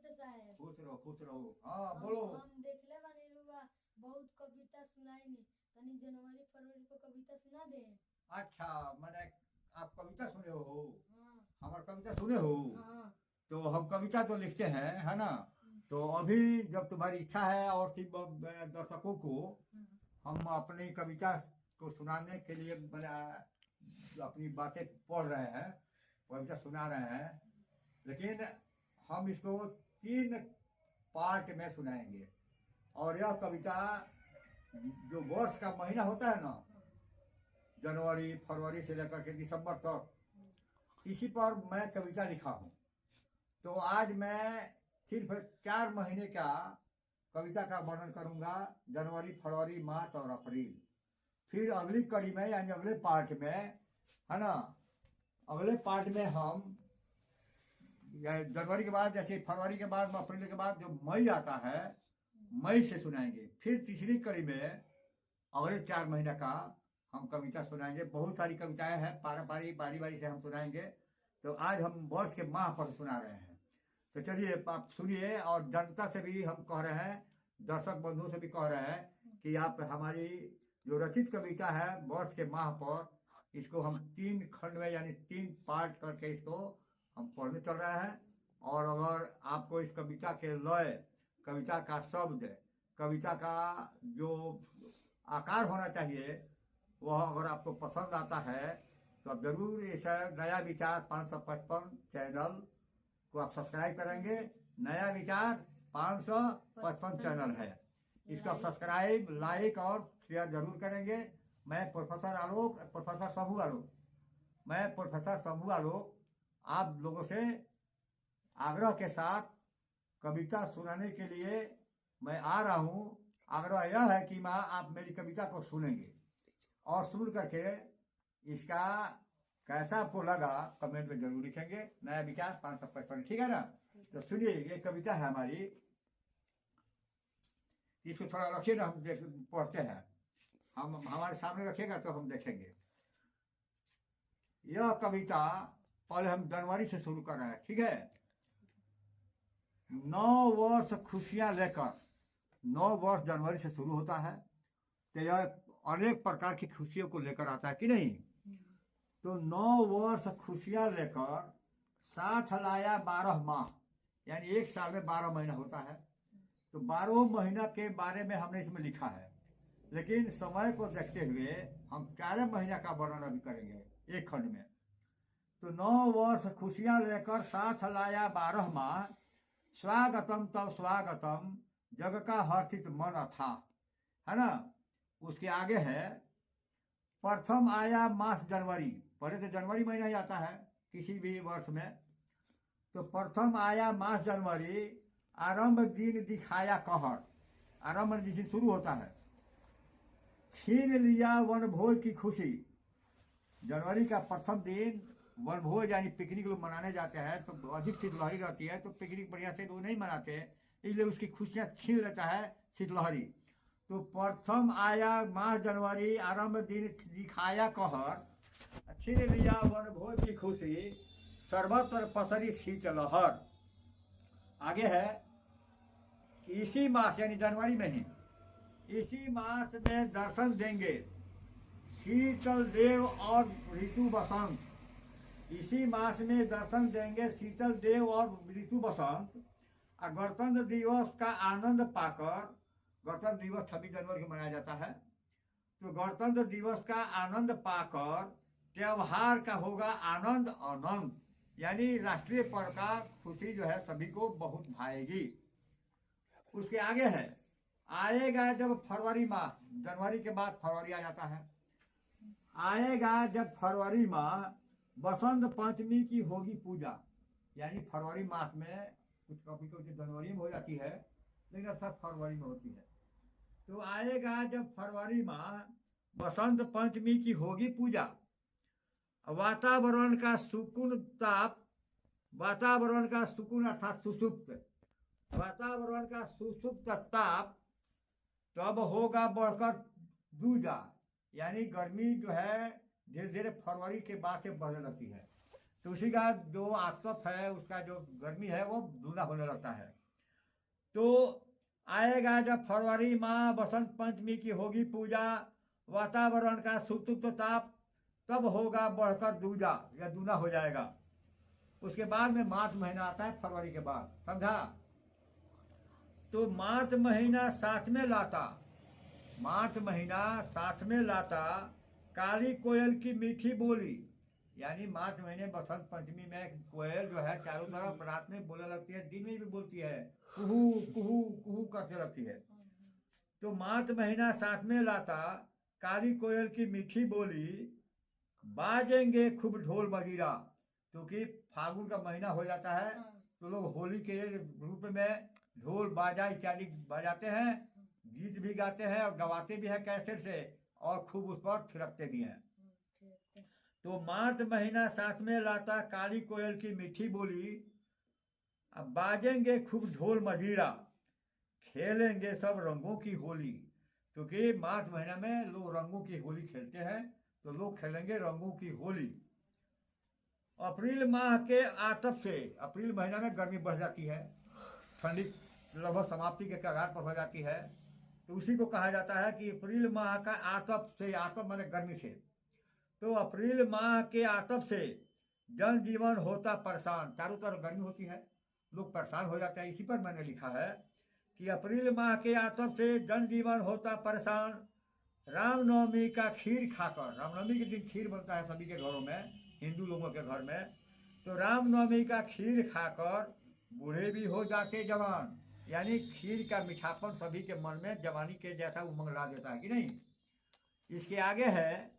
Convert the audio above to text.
नमस्ते साहेब। खुश रहो। हाँ बोलो। हम देखले बानी रुआ बहुत कविता सुनाई नी, तनी जनवरी फरवरी को कविता सुना दे। अच्छा, मैंने आप कविता सुने हो? हाँ हमार कविता सुने हो? हाँ। तो हम कविता तो लिखते हैं, है ना? तो अभी जब तुम्हारी इच्छा है और दर्शकों को हम अपनी कविता को सुनाने के लिए अपनी बातें पढ़ रहे हैं, कविता सुना रहे हैं, लेकिन हम इसको 3 पार्ट में सुनाएंगे। और यह कविता जो वर्ष का महीना होता है ना, जनवरी फरवरी से लेकर के दिसंबर तक, इसी पर मैं कविता लिखा हूँ। तो आज मैं सिर्फ 4 महीने का कविता का वर्णन करूंगा, जनवरी फरवरी मार्च और अप्रैल। फिर अगली कड़ी में यानी अगले पार्ट में, है ना, अगले पार्ट में हम जनवरी के बाद, जैसे फरवरी के बाद अप्रैल के बाद जो मई आता है, मई से सुनाएंगे। फिर तीसरी कड़ी में अगले 4 महीने का हम कविता सुनाएंगे। बहुत सारी कविताएं हैं, पारंपरिक बारी बारी से हम सुनाएंगे। तो आज हम वर्ष के माह पर सुना रहे हैं। तो चलिए आप सुनिए, और जनता से भी हम कह रहे हैं, दर्शक बंधुओं से भी कह रहे हैं कि आप हमारी जो रचित कविता है वर्ष के माह पर, इसको हम 3 खंड में यानी 3 पार्ट करके इसको हम पढ़ने चल रहे हैं। और अगर आपको इस कविता के लय, कविता का शब्द, कविता का जो आकार होना चाहिए, वह अगर आपको पसंद आता है तो आप जरूर इस नया विचार 555 चैनल को आप सब्सक्राइब करेंगे। नया विचार 555 चैनल है, इसको आप सब्सक्राइब, लाइक और शेयर जरूर करेंगे। मैं प्रोफेसर शंभू आलोक आप लोगों से आग्रह के साथ कविता सुनाने के लिए मैं आ रहा हूँ। आग्रह यह है कि आप मेरी कविता को सुनेंगे और सुन करके इसका कैसा आपको लगा कमेंट में जरूर लिखेंगे। नया विचार 555, ठीक है ना? तो सुनिए, ये कविता है हमारी, इसको थोड़ा रखिए ना, हम पढ़ते हैं। हम हमारे सामने रखिएगा तो हम देखेंगे। यह कविता पहले हम जनवरी से शुरू कर रहे हैं, ठीक है? 9 वर्ष खुशियां लेकर, 9 वर्ष जनवरी से शुरू होता है। तो यह अनेक प्रकार की खुशियों को लेकर आता है कि नहीं? तो 9 वर्ष खुशियां लेकर साथ लाया 12 माह, यानी एक साल में 12 महीना होता है। तो 12 महीना के बारे में हमने इसमें लिखा है, लेकिन समय को देखते हुए हम 4 महीना का वर्णन अभी करेंगे एक खंड में। तो 9 वर्ष खुशियां लेकर साथ लाया 12 माह, स्वागतम तब स्वागतम जग का हर्षित मन अथा, है ना? उसके आगे है, प्रथम आया मास जनवरी। पहले तो जनवरी महीना ही आता है किसी भी वर्ष में। तो प्रथम आया मास जनवरी, आरंभ दिन दिखाया कहर, आरंभ जिस दिन शुरू होता है। छीन लिया वनभोज की खुशी, जनवरी का प्रथम दिन वनभोज यानी पिकनिक लोग मनाने जाते हैं, तो अधिक शीतलहरी रहती है, तो पिकनिक बढ़िया से लोग नहीं मनाते, इसलिए उसकी खुशियां छीन लेता है शीतलहरी। तो प्रथम आया माह जनवरी, आरंभ दिन दिखाया कहर, छीन लिया वनभोज की खुशी, सर्वत्र पसरी शीतलहर। आगे है, इसी मास यानी जनवरी में ही, इसी मास में दर्शन देंगे शीतल देव और ऋतु बसंत। इसी मास में दर्शन देंगे शीतल देव और ऋतु बसंत। और गणतंत्र दिवस का आनंद पाकर, गणतंत्र दिवस 26 जनवरी को मनाया जाता है, तो गणतंत्र दिवस का आनंद पाकर त्योहार का होगा आनंद अनंत, यानी राष्ट्रीय पर्व का खुशी जो है सभी को बहुत भाएगी। उसके आगे है, आएगा जब फरवरी माह, जनवरी के बाद फरवरी आ जाता है, आएगा जब फरवरी माह, बसंत पंचमी की होगी पूजा, यानी फरवरी मास में कुछ कभी कभी जनवरी में हो जाती है, लेकिन अक्सर फरवरी में होती है। तो आएगा जब फरवरी माह, बसंत पंचमी की होगी पूजा, वातावरण का सुकून ताप, वातावरण का सुकून अर्थात सुसुप्त, वातावरण का सुसुप्त ताप तब होगा बढ़कर दूजा, यानी गर्मी जो है धीरे धीरे फरवरी के बाद से बढ़ने लगती है। तो उसी का जो आतप है, उसका जो गर्मी है वो दूना होने लगता है। तो आएगा जब फरवरी माह, बसंत पंचमी की होगी पूजा, वातावरण का सुतुप्त ताप तब होगा बढ़कर दूजा या दूना हो जाएगा। उसके बाद में मार्च महीना आता है, फरवरी के बाद, समझा। तो मार्च महीना साथ में लाता, मार्च महीना साथ में लाता काली कोयल की मीठी बोली। यानी मार्च महीने बसंत पंचमी में कोयल जो है चारों तरफ रात में बोलने लगती है, दिन में भी बोलती है, कुहू कुहू कुहू करते रहती है। तो मार्च महीना साथ में लाता काली कोयल की मीठी बोली, बाजेंगे खूब ढोल मजीरा। क्योंकि फागुन का महीना हो जाता है तो लोग होली के रूप में ढोल बाजा इत्यादि बजाते हैं, गीत भी गाते हैं और गवाते भी हैं कैसेट से, और खूब उस पर थिरकते भी हैं। तो मार्च महीना साथ में लाता काली कोयल की मीठी बोली, अब बाजेंगे खूब ढोल मजीरा, खेलेंगे सब रंगों की होली। क्योंकि मार्च महीना में लोग रंगों की होली खेलते हैं, तो लोग खेलेंगे रंगों की होली। अप्रैल माह के आतप से, अप्रैल महीना में गर्मी बढ़ जाती है, ठंडी लगभग समाप्ति के कगार पर हो जाती है, तो उसी को कहा जाता है कि अप्रैल माह का आतप से, आतप माने गर्मी से। तो अप्रैल माह के आतप से जनजीवन होता परेशान, चारों तरफ गर्मी होती है, लोग परेशान हो जाते हैं। इसी पर मैंने लिखा है कि अप्रैल माह के आतप से जनजीवन होता परेशान, रामनवमी का खीर खाकर, रामनवमी के दिन खीर बनता है सभी के घरों में, हिंदू लोगों के घर में, तो रामनवमी का खीर खाकर बूढ़े भी हो जाते जवान। यानी खीर का मीठापन सभी के मन में जवानी के जैसा उमंग ला देता है कि नहीं। इसके आगे है